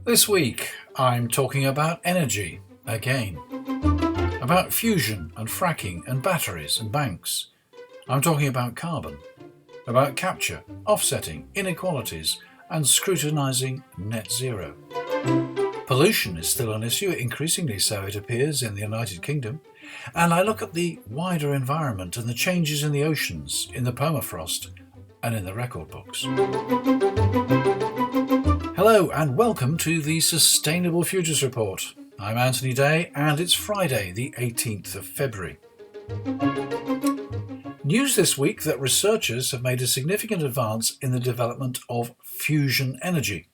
This week, I'm talking about energy again, about fusion and fracking and batteries and banks. I'm talking about carbon, about capture, offsetting, inequalities, and scrutinising net zero. Pollution is still an issue, increasingly so it appears in the United Kingdom, and I look at the wider environment and the changes in the oceans, in the permafrost, and in the record books. Hello and welcome to the Sustainable Futures Report. I'm Anthony Day and it's Friday the 18th of February. News this week that researchers have made a significant advance in the development of fusion energy.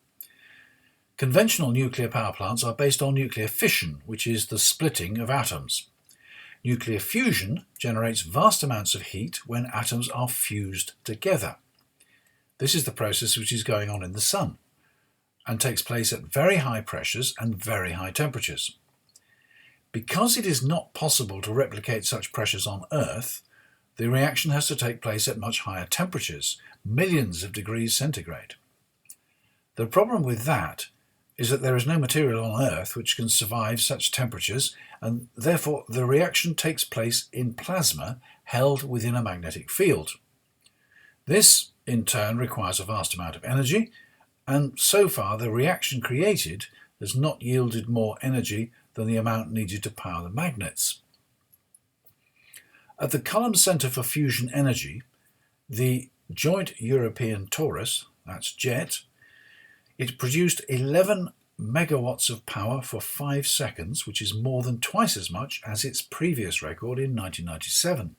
Conventional nuclear power plants are based on nuclear fission, which is the splitting of atoms. Nuclear fusion generates vast amounts of heat when atoms are fused together. This is the process which is going on in the Sun and takes place at very high pressures and very high temperatures. Because it is not possible to replicate such pressures on Earth, the reaction has to take place at much higher temperatures, millions of degrees centigrade. The problem with that is that there is no material on Earth which can survive such temperatures, and therefore the reaction takes place in plasma held within a magnetic field. This, in turn, requires a vast amount of energy, and so far the reaction created has not yielded more energy than the amount needed to power the magnets. At the Culham Centre for Fusion Energy, the Joint European Torus, that's JET, it produced 11 megawatts of power for 5 seconds, which is more than twice as much as its previous record in 1997.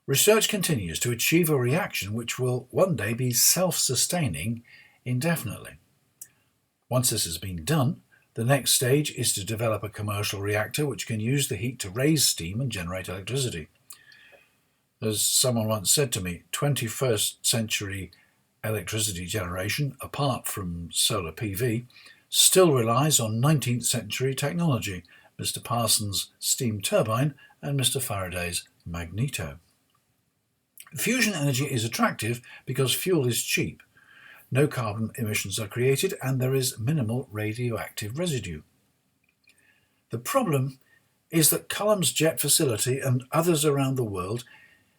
Research continues to achieve a reaction which will one day be self-sustaining indefinitely. Once this has been done, the next stage is to develop a commercial reactor which can use the heat to raise steam and generate electricity. As someone once said to me, 21st century electricity generation, apart from solar PV, still relies on 19th century technology, Mr. Parsons' steam turbine and Mr. Faraday's magneto. Fusion energy is attractive because fuel is cheap, no carbon emissions are created, and there is minimal radioactive residue. The problem is that Culham's JET facility and others around the world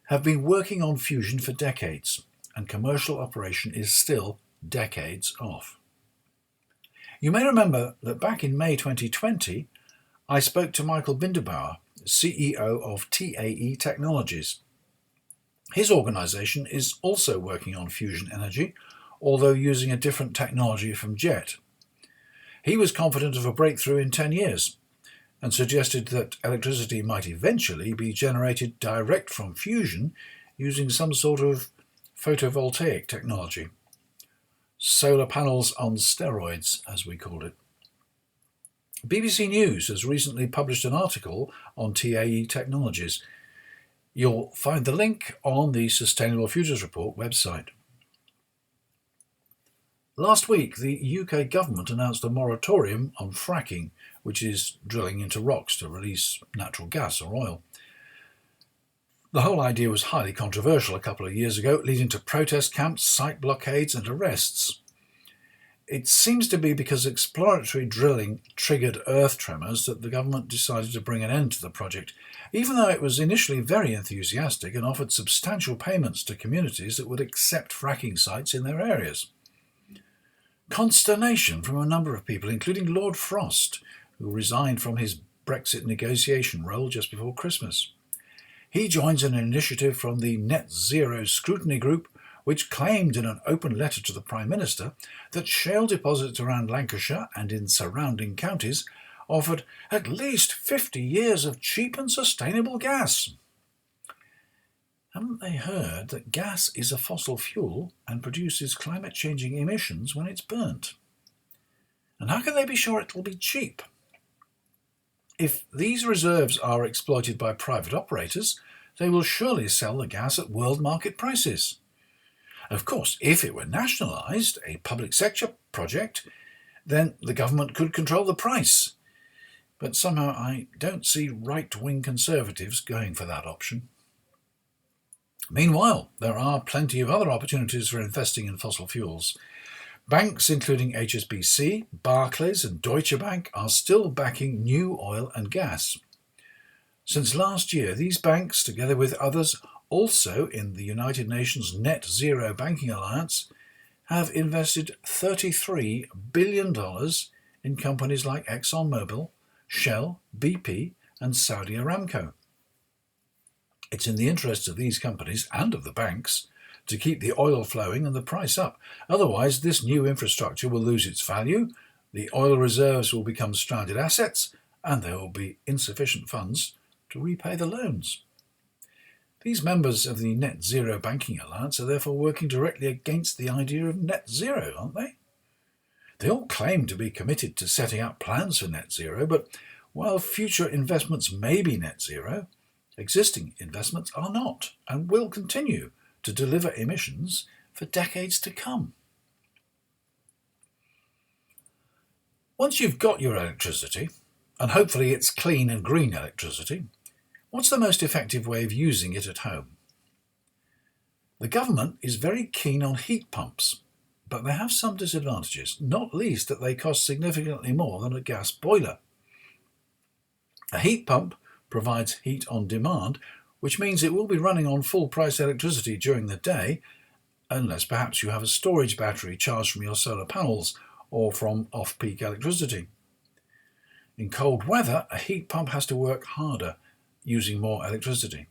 have been working on fusion for decades, and commercial operation is still decades off. You may remember that back in May 2020, I spoke to Michael Binderbauer, CEO of TAE Technologies. His organisation is also working on fusion energy, although using a different technology from JET. He was confident of a breakthrough in 10 years and suggested that electricity might eventually be generated direct from fusion using some sort of photovoltaic technology. Solar panels on steroids, as we called it. BBC News has recently published an article on TAE Technologies. You'll find the link on the Sustainable Futures Report website. Last week, the UK government announced a moratorium on fracking, which is drilling into rocks to release natural gas or oil. The whole idea was highly controversial a couple of years ago, leading to protest camps, site blockades and arrests. It seems to be because exploratory drilling triggered earth tremors that the government decided to bring an end to the project, even though it was initially very enthusiastic and offered substantial payments to communities that would accept fracking sites in their areas. Consternation from a number of people, including Lord Frost, who resigned from his Brexit negotiation role just before Christmas. He joins an initiative from the Net Zero Scrutiny Group, which claimed in an open letter to the Prime Minister that shale deposits around Lancashire and in surrounding counties offered at least 50 years of cheap and sustainable gas. Haven't they heard that gas is a fossil fuel and produces climate-changing emissions when it's burnt? And how can they be sure it will be cheap? If these reserves are exploited by private operators, they will surely sell the gas at world market prices. Of course, if it were nationalised, a public sector project, then the government could control the price. But somehow I don't see right-wing Conservatives going for that option. Meanwhile, there are plenty of other opportunities for investing in fossil fuels. Banks including HSBC, Barclays and Deutsche Bank are still backing new oil and gas. Since last year, these banks, together with others also in the United Nations Net Zero Banking Alliance, have invested $33 billion in companies like ExxonMobil, Shell, BP and Saudi Aramco. It's in the interests of these companies and of the banks to keep the oil flowing and the price up. Otherwise, this new infrastructure will lose its value, the oil reserves will become stranded assets, and there will be insufficient funds to repay the loans. These members of the Net Zero Banking Alliance are therefore working directly against the idea of net zero, aren't they? They all claim to be committed to setting up plans for net zero, but while future investments may be net zero, existing investments are not and will continue to deliver emissions for decades to come. Once you've got your electricity, and hopefully it's clean and green electricity, what's the most effective way of using it at home? The government is very keen on heat pumps, but they have some disadvantages, not least that they cost significantly more than a gas boiler. A heat pump provides heat on demand, which means it will be running on full price electricity during the day, unless perhaps you have a storage battery charged from your solar panels or from off-peak electricity. In cold weather, a heat pump has to work harder, using more electricity.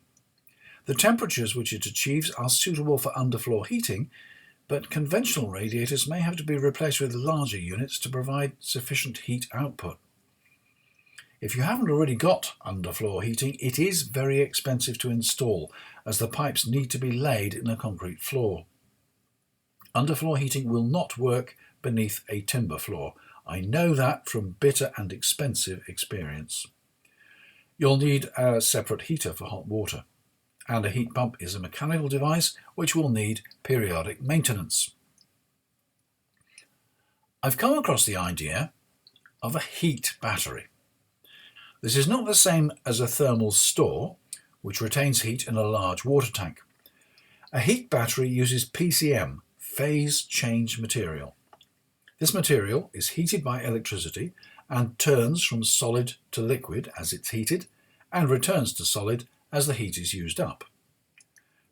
The temperatures which it achieves are suitable for underfloor heating, but conventional radiators may have to be replaced with larger units to provide sufficient heat output. If you haven't already got underfloor heating, it is very expensive to install, as the pipes need to be laid in a concrete floor. Underfloor heating will not work beneath a timber floor. I know that from bitter and expensive experience. You'll need a separate heater for hot water, and a heat pump is a mechanical device which will need periodic maintenance. I've come across the idea of a heat battery. This is not the same as a thermal store, which retains heat in a large water tank. A heat battery uses PCM, phase change material. This material is heated by electricity and turns from solid to liquid as it's heated, and returns to solid as the heat is used up.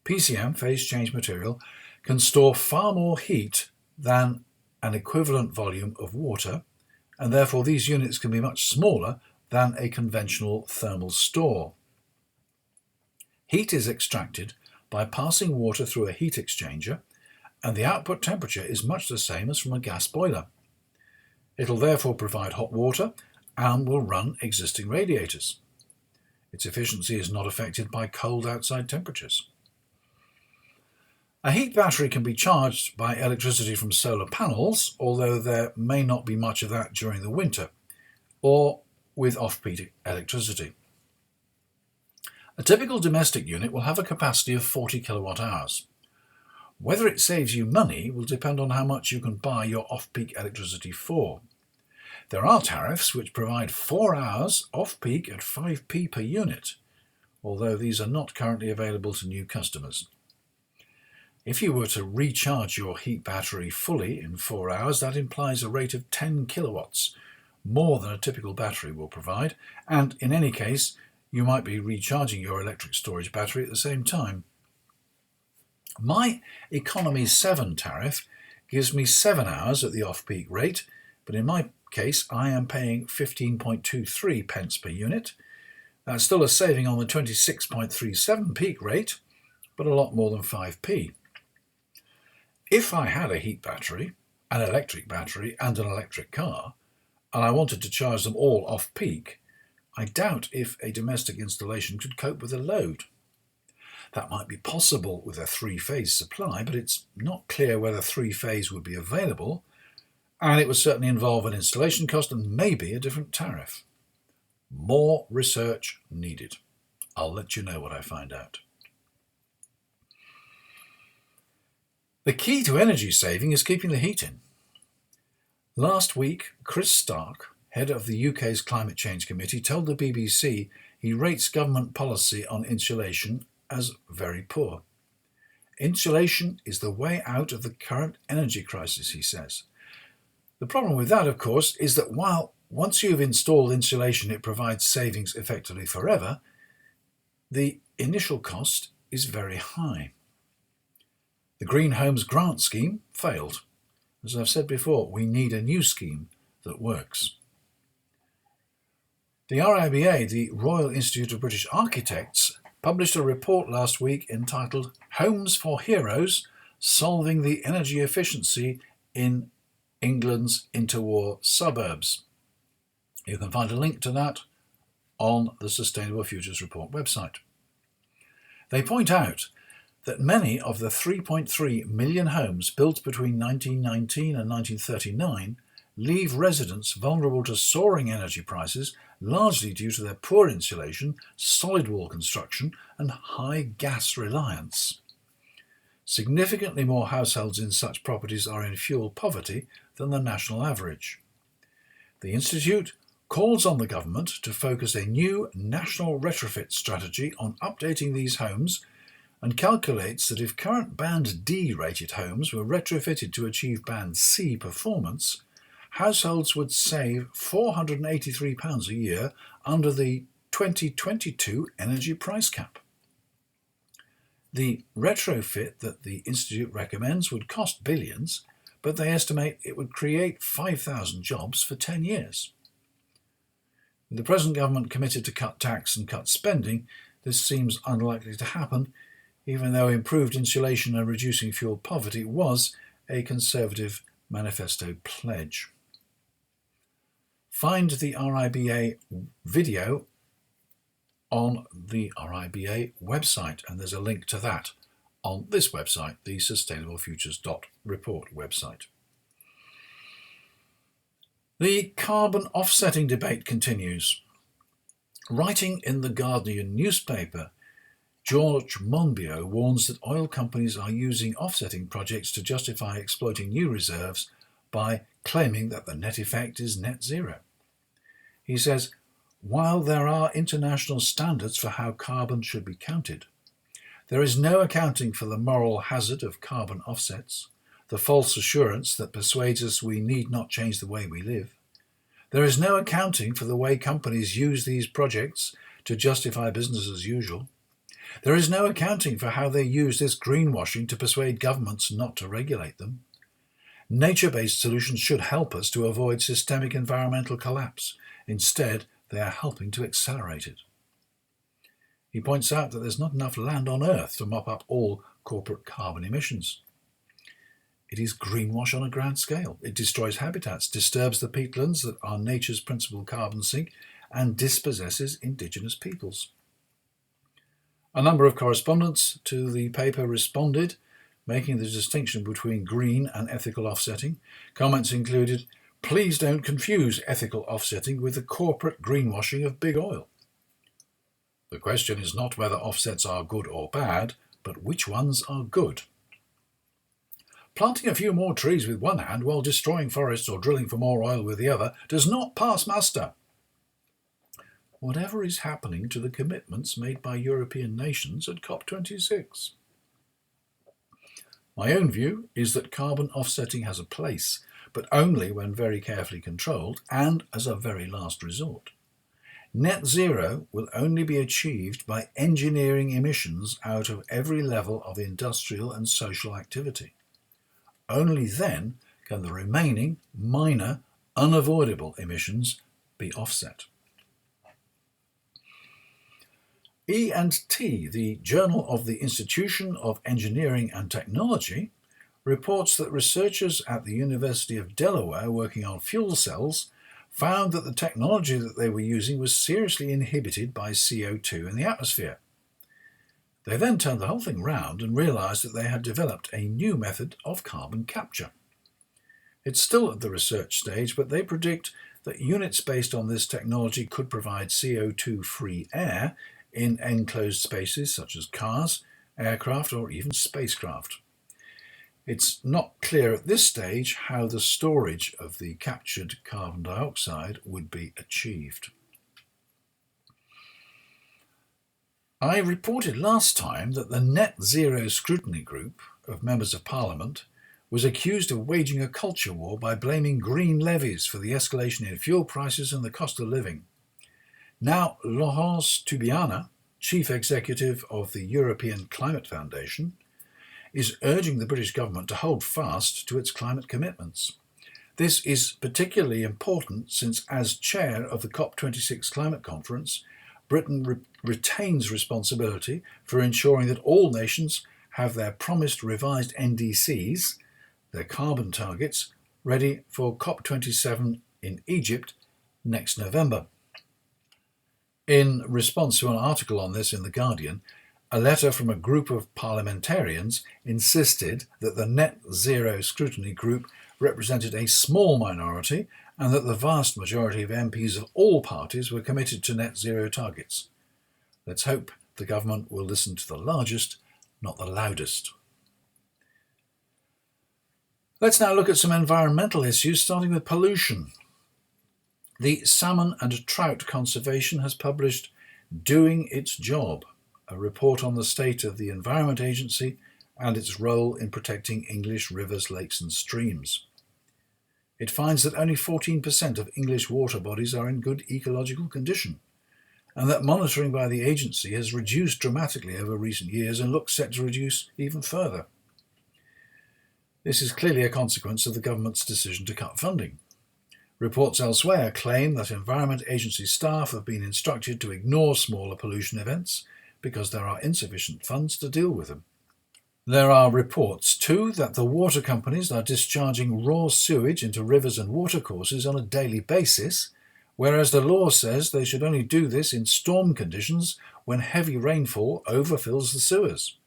PCM, phase change material, can store far more heat than an equivalent volume of water, and therefore these units can be much smaller than a conventional thermal store. Heat is extracted by passing water through a heat exchanger, and the output temperature is much the same as from a gas boiler. It'll therefore provide hot water and will run existing radiators. Its efficiency is not affected by cold outside temperatures. A heat battery can be charged by electricity from solar panels, although there may not be much of that during the winter, or with off-peak electricity. A typical domestic unit will have a capacity of 40 kilowatt hours. Whether it saves you money will depend on how much you can buy your off-peak electricity for. There are tariffs which provide 4 hours off-peak at 5p per unit, although these are not currently available to new customers. If you were to recharge your heat battery fully in 4 hours, that implies a rate of 10 kilowatts, more than a typical battery will provide, and in any case, you might be recharging your electric storage battery at the same time. My Economy 7 tariff gives me 7 hours at the off-peak rate, but in my case I am paying 15.23 pence per unit. That's still a saving on the 26.37 peak rate, but a lot more than 5p. If I had a heat battery, an electric battery and an electric car, and I wanted to charge them all off-peak, I doubt if a domestic installation could cope with the load. That might be possible with a 3-phase supply, but it's not clear whether 3-phase would be available, and it would certainly involve an installation cost and maybe a different tariff. More research needed. I'll let you know what I find out. The key to energy saving is keeping the heat in. Last week, Chris Stark, head of the UK's Climate Change Committee, told the BBC he rates government policy on insulation as very poor. Insulation is the way out of the current energy crisis, he says. The problem with that, of course, is that while once you've installed insulation it provides savings effectively forever, the initial cost is very high. The Green Homes Grant Scheme failed. As I've said before, we need a new scheme that works. The RIBA, the Royal Institute of British Architects, published a report last week entitled Homes for Heroes: Solving the Energy Efficiency in England's Interwar Suburbs. You can find a link to that on the Sustainable Futures Report website. They point out that many of the 3.3 million homes built between 1919 and 1939 leave residents vulnerable to soaring energy prices, largely due to their poor insulation, solid wall construction and high gas reliance. Significantly more households in such properties are in fuel poverty than the national average. The Institute calls on the government to focus a new national retrofit strategy on updating these homes, and calculates that if current Band D rated homes were retrofitted to achieve Band C performance, households would save £483 a year under the 2022 energy price cap. The retrofit that the Institute recommends would cost billions, but they estimate it would create 5,000 jobs for 10 years. With the present government committed to cut tax and cut spending, this seems unlikely to happen, even though improved insulation and reducing fuel poverty was a Conservative manifesto pledge. Find the RIBA video on the RIBA website, and there's a link to that on this website, the sustainablefutures.report website. The carbon offsetting debate continues. Writing in the Guardian newspaper, George Monbiot warns that oil companies are using offsetting projects to justify exploiting new reserves by claiming that the net effect is net zero. He says, while there are international standards for how carbon should be counted, there is no accounting for the moral hazard of carbon offsets, the false assurance that persuades us we need not change the way we live. There is no accounting for the way companies use these projects to justify business as usual. There is no accounting for how they use this greenwashing to persuade governments not to regulate them. Nature-based solutions should help us to avoid systemic environmental collapse. Instead, they are helping to accelerate it. He points out that there's not enough land on Earth to mop up all corporate carbon emissions. It is greenwash on a grand scale. It destroys habitats, disturbs the peatlands that are nature's principal carbon sink, and dispossesses indigenous peoples. A number of correspondents to the paper responded, making the distinction between green and ethical offsetting. Comments included, "Please don't confuse ethical offsetting with the corporate greenwashing of big oil. The question is not whether offsets are good or bad, but which ones are good. Planting a few more trees with one hand while destroying forests or drilling for more oil with the other does not pass muster. Whatever is happening to the commitments made by European nations at COP26? My own view is that carbon offsetting has a place, but only when very carefully controlled and as a very last resort. Net zero will only be achieved by engineering emissions out of every level of industrial and social activity. Only then can the remaining minor, unavoidable emissions be offset." E&T, the Journal of the Institution of Engineering and Technology, reports that researchers at the University of Delaware working on fuel cells found that the technology that they were using was seriously inhibited by CO2 in the atmosphere. They then turned the whole thing round and realised that they had developed a new method of carbon capture. It's still at the research stage, but they predict that units based on this technology could provide CO2-free air in enclosed spaces such as cars, aircraft or even spacecraft. It's not clear at this stage how the storage of the captured carbon dioxide would be achieved. I reported last time that the Net Zero Scrutiny Group of Members of Parliament was accused of waging a culture war by blaming green levies for the escalation in fuel prices and the cost of living. Now, Laurence Tubiana, Chief Executive of the European Climate Foundation, is urging the British government to hold fast to its climate commitments. This is particularly important since, as chair of the COP26 climate conference, Britain retains responsibility for ensuring that all nations have their promised revised NDCs, their carbon targets, ready for COP27 in Egypt next November. In response to an article on this in The Guardian, a letter from a group of parliamentarians insisted that the Net Zero Scrutiny Group represented a small minority and that the vast majority of MPs of all parties were committed to net zero targets. Let's hope the government will listen to the largest, not the loudest. Let's now look at some environmental issues, starting with pollution. The Salmon and Trout Conservation has published Doing Its Job, a report on the state of the Environment Agency and its role in protecting English rivers, lakes and streams. It finds that only 14% of English water bodies are in good ecological condition, and that monitoring by the agency has reduced dramatically over recent years and looks set to reduce even further. This is clearly a consequence of the government's decision to cut funding. Reports elsewhere claim that Environment Agency staff have been instructed to ignore smaller pollution events because there are insufficient funds to deal with them. There are reports, too, that the water companies are discharging raw sewage into rivers and watercourses on a daily basis, whereas the law says they should only do this in storm conditions when heavy rainfall overfills the sewers.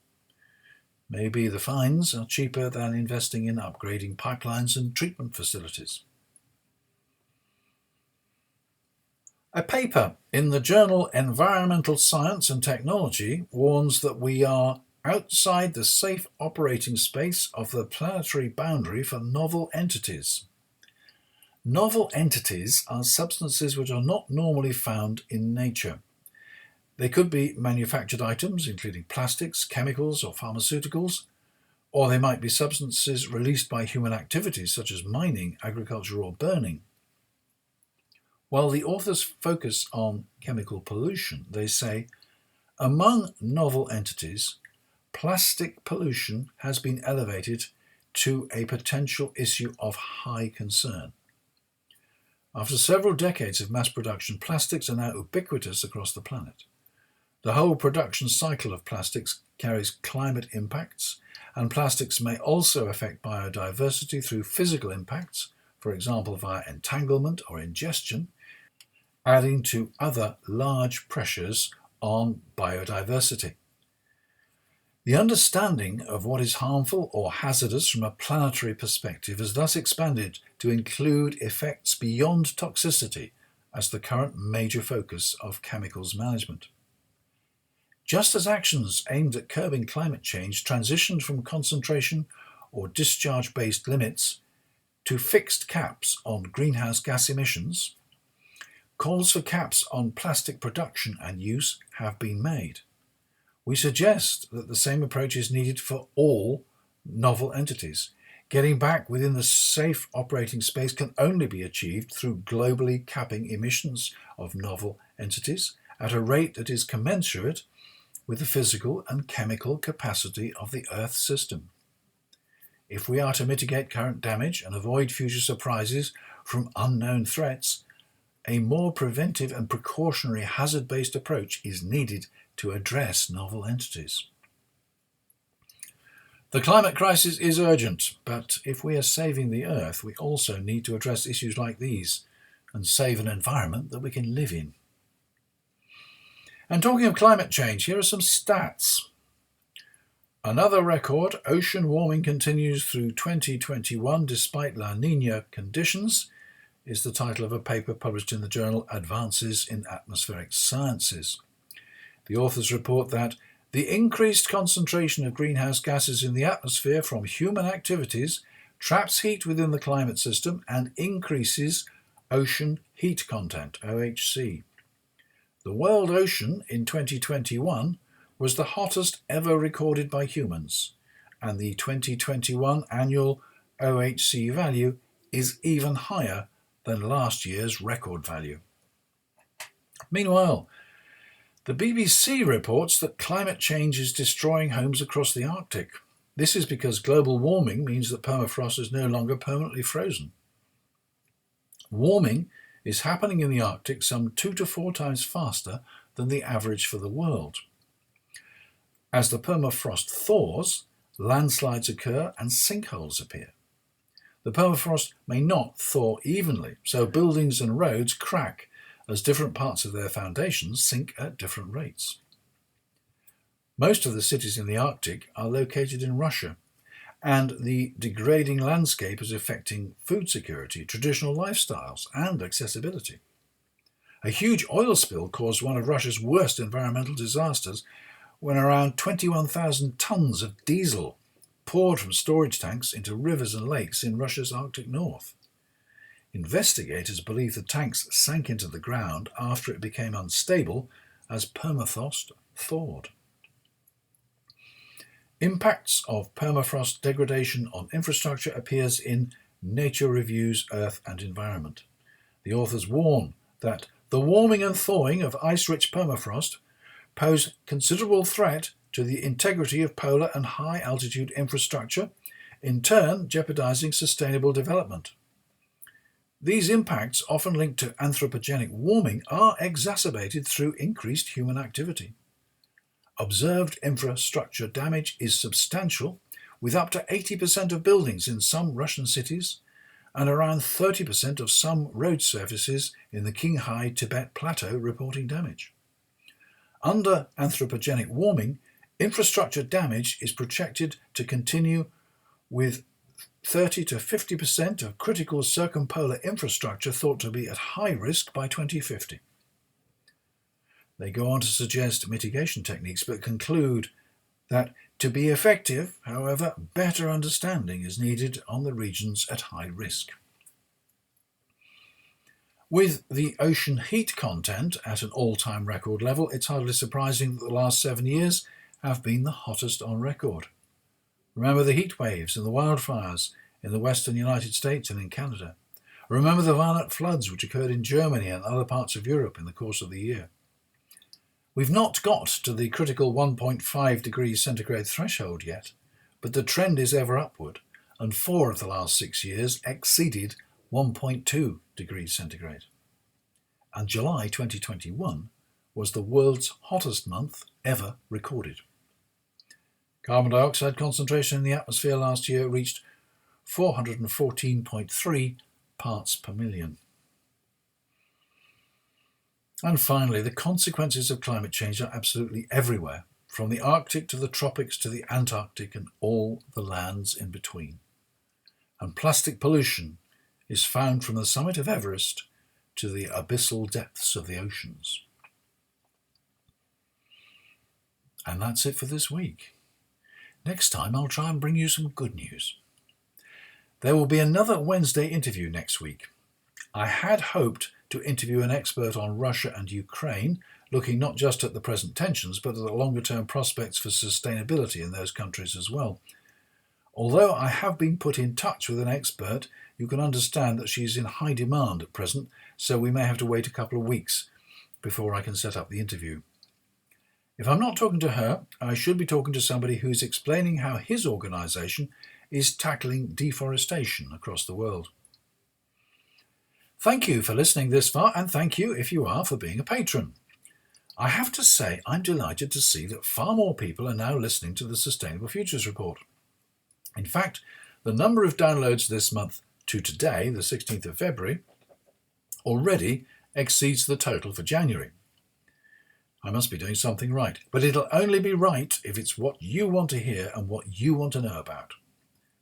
Maybe the fines are cheaper than investing in upgrading pipelines and treatment facilities. A paper in the journal Environmental Science and Technology warns that we are outside the safe operating space of the planetary boundary for novel entities. Novel entities are substances which are not normally found in nature. They could be manufactured items, including plastics, chemicals, or pharmaceuticals, or they might be substances released by human activities such as mining, agriculture, or burning. While the authors focus on chemical pollution, they say, among novel entities, plastic pollution has been elevated to a potential issue of high concern. After several decades of mass production, plastics are now ubiquitous across the planet. The whole production cycle of plastics carries climate impacts, and plastics may also affect biodiversity through physical impacts, for example via entanglement or ingestion, adding to other large pressures on biodiversity. The understanding of what is harmful or hazardous from a planetary perspective has thus expanded to include effects beyond toxicity as the current major focus of chemicals management. Just as actions aimed at curbing climate change transitioned from concentration or discharge-based limits to fixed caps on greenhouse gas emissions, calls for caps on plastic production and use have been made. We suggest that the same approach is needed for all novel entities. Getting back within the safe operating space can only be achieved through globally capping emissions of novel entities at a rate that is commensurate with the physical and chemical capacity of the Earth system. If we are to mitigate current damage and avoid future surprises from unknown threats, a more preventive and precautionary hazard-based approach is needed to address novel entities. The climate crisis is urgent, but if we are saving the Earth, we also need to address issues like these and save an environment that we can live in. And talking of climate change, here are some stats. Another record, ocean warming continues through 2021 despite La Niña conditions, is the title of a paper published in the journal Advances in Atmospheric Sciences. The authors report that the increased concentration of greenhouse gases in the atmosphere from human activities traps heat within the climate system and increases ocean heat content, OHC. The world ocean in 2021 was the hottest ever recorded by humans, and the 2021 annual OHC value is even higher than last year's record value. Meanwhile, the BBC reports that climate change is destroying homes across the Arctic. This is because global warming means that permafrost is no longer permanently frozen. Warming is happening in the Arctic some 2 to 4 times faster than the average for the world. As the permafrost thaws, landslides occur and sinkholes appear. The permafrost may not thaw evenly, so buildings and roads crack as different parts of their foundations sink at different rates. Most of the cities in the Arctic are located in Russia, and the degrading landscape is affecting food security, traditional lifestyles, and accessibility. A huge oil spill caused one of Russia's worst environmental disasters when around 21,000 tons of diesel poured from storage tanks into rivers and lakes in Russia's Arctic north. Investigators believe the tanks sank into the ground after it became unstable as permafrost thawed. Impacts of permafrost degradation on infrastructure appears in Nature Review's Earth and Environment. The authors warn that the warming and thawing of ice-rich permafrost pose considerable threat to the integrity of polar and high-altitude infrastructure, in turn jeopardizing sustainable development. These impacts, often linked to anthropogenic warming, are exacerbated through increased human activity. Observed infrastructure damage is substantial, with up to 80% of buildings in some Russian cities and around 30% of some road surfaces in the Qinghai Tibet Plateau reporting damage. Under anthropogenic warming, infrastructure damage is projected to continue, with 30 to 50% of critical circumpolar infrastructure thought to be at high risk by 2050. They go on to suggest mitigation techniques, but conclude that to be effective, however, better understanding is needed on the regions at high risk. With the ocean heat content at an all-time record level, it's hardly surprising that the last 7 years have been the hottest on record. Remember the heat waves and the wildfires in the western United States and in Canada. Remember the violent floods which occurred in Germany and other parts of Europe in the course of the year. We've not got to the critical 1.5 degrees centigrade threshold yet, but the trend is ever upward, and 4 of the last 6 years exceeded 1.2 degrees centigrade. And July 2021 was the world's hottest month ever recorded. Carbon dioxide concentration in the atmosphere last year reached 414.3 parts per million. And finally, the consequences of climate change are absolutely everywhere, from the Arctic to the tropics to the Antarctic and all the lands in between. And plastic pollution is found from the summit of Everest to the abyssal depths of the oceans. And that's it for this week. Next time I'll try and bring you some good news. There will be another Wednesday interview next week. I had hoped to interview an expert on Russia and Ukraine, looking not just at the present tensions, but at the longer-term prospects for sustainability in those countries as well. Although I have been put in touch with an expert, you can understand that she is in high demand at present, so we may have to wait a couple of weeks before I can set up the interview. If I'm not talking to her, I should be talking to somebody who's explaining how his organisation is tackling deforestation across the world. Thank you for listening this far, and thank you, if you are, for being a patron. I have to say I'm delighted to see that far more people are now listening to the Sustainable Futures Report. In fact, the number of downloads this month to today, the 16th of February, already exceeds the total for January. I must be doing something right, but it'll only be right if it's what you want to hear and what you want to know about.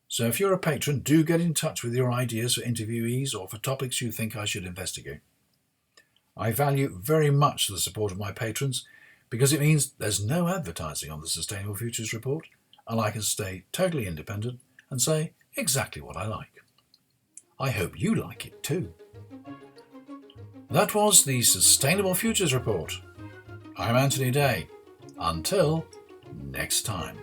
So if you're a patron, do get in touch with your ideas for interviewees or for topics you think I should investigate. I value very much the support of my patrons because it means there's no advertising on the Sustainable Futures Report, and I can stay totally independent and say exactly what I like. I hope you like it too. That was the Sustainable Futures Report. I'm Anthony Day. Until next time.